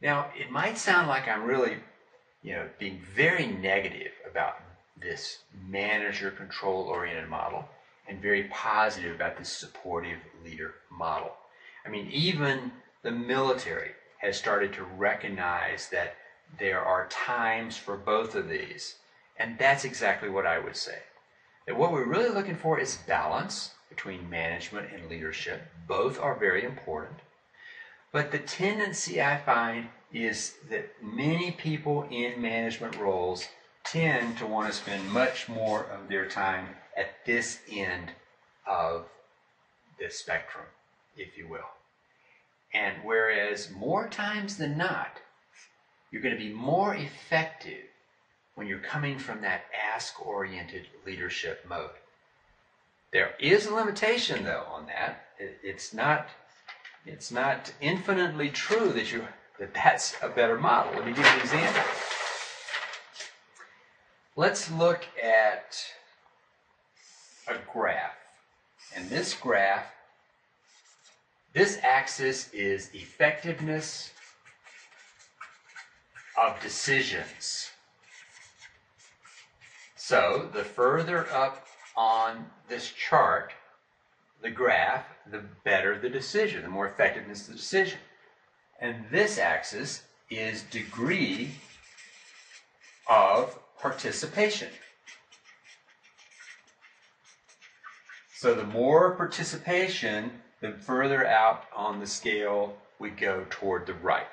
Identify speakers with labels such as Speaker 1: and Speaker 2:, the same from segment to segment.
Speaker 1: Now, it might sound like I'm really, being very negative about this manager control-oriented model and very positive about this supportive leader model. I mean, even the military has started to recognize that there are times for both of these, and that's exactly what I would say. That what we're really looking for is balance between management and leadership. Both are very important. But the tendency I find is that many people in management roles tend to want to spend much more of their time at this end of the spectrum, if you will. And whereas more times than not, you're going to be more effective when you're coming from that ask-oriented leadership mode. There is a limitation, though, on that. It's not infinitely true that that's a better model. Let me give you an example. Let's look at a graph. And this graph, this axis is effectiveness of decisions. So the further up on this chart, the graph, the better the decision, the more effectiveness of the decision. And this axis is degree of participation. So the more participation, the further out on the scale we go toward the right.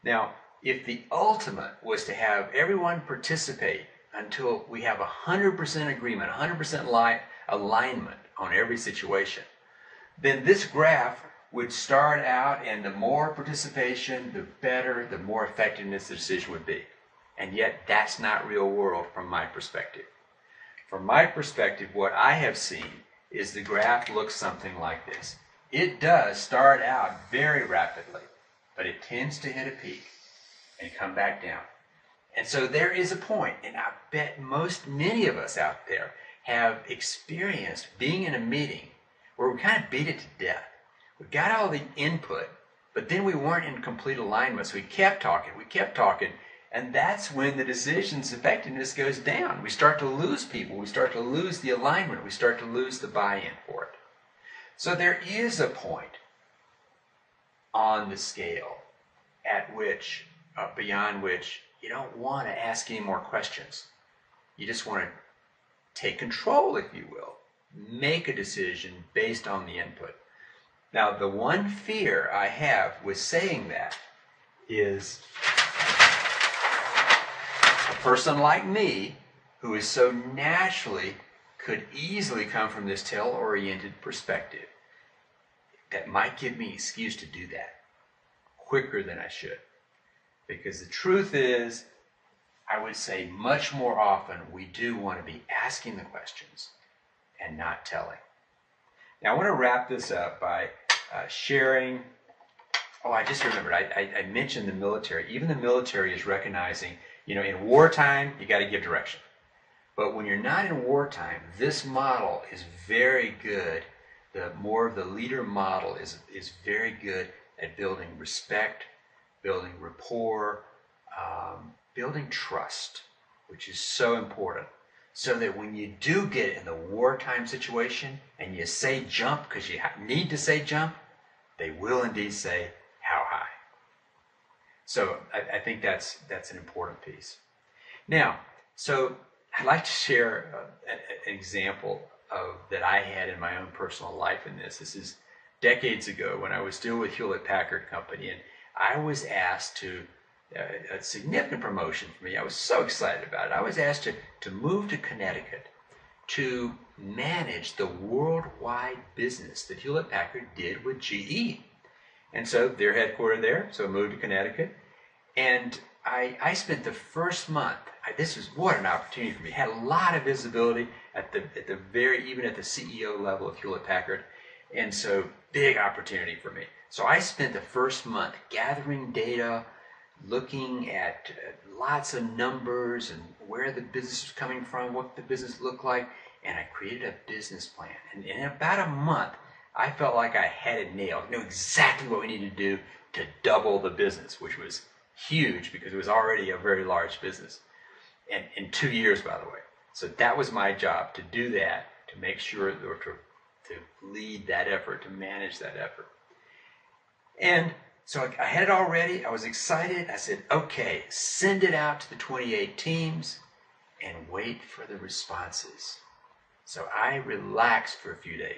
Speaker 1: Now, if the ultimate was to have everyone participate until we have 100% agreement, 100% alignment on every situation, then this graph would start out, and the more participation, the better, the more effectiveness the decision would be. And yet, that's not real world from my perspective. From my perspective, what I have seen is the graph looks something like this. It does start out very rapidly, but it tends to hit a peak and come back down. And so there is a point, and I bet many of us out there have experienced being in a meeting where we kind of beat it to death. We got all the input, but then we weren't in complete alignment, so we kept talking, and that's when the decision's effectiveness goes down. We start to lose people, we start to lose the alignment, we start to lose the buy-in for it. So there is a point on the scale at which, beyond which, you don't want to ask any more questions. You just want to take control, if you will. Make a decision based on the input. Now, the one fear I have with saying that is a person like me, who is so naturally, could easily come from this tail-oriented perspective, that might give me an excuse to do that quicker than I should. Because the truth is, I would say much more often we do want to be asking the questions and not telling. Now I want to wrap this up by sharing. Oh, I just remembered, I mentioned the military. Even the military is recognizing, in wartime, you got to give direction. But when you're not in wartime, this model is very good. The more of the leader model is very good at building respect, building rapport, building trust, which is so important. So that when you do get in the wartime situation and you say jump because you need to say jump, they will indeed say how high. So I think that's an important piece. Now, so I'd like to share an example that I had in my own personal life in this. This is decades ago when I was still with Hewlett-Packard Company, and I was asked to, a significant promotion for me. I was so excited about it. I was asked to move to Connecticut to manage the worldwide business that Hewlett-Packard did with GE. And so they're headquartered there, so I moved to Connecticut. And I spent the first month, this was what an opportunity for me. Had a lot of visibility even at the CEO level of Hewlett-Packard. And so big opportunity for me. So I spent the first month gathering data, looking at lots of numbers and where the business was coming from, what the business looked like, and I created a business plan. And in about a month, I felt like I had it nailed. I knew exactly what we needed to do to double the business, which was huge because it was already a very large business. And in 2 years, by the way. So that was my job, to do that, to make sure, or to lead that effort, to manage that effort. And so I had it all ready. I was excited. I said, okay, send it out to the 28 teams and wait for the responses. So I relaxed for a few days.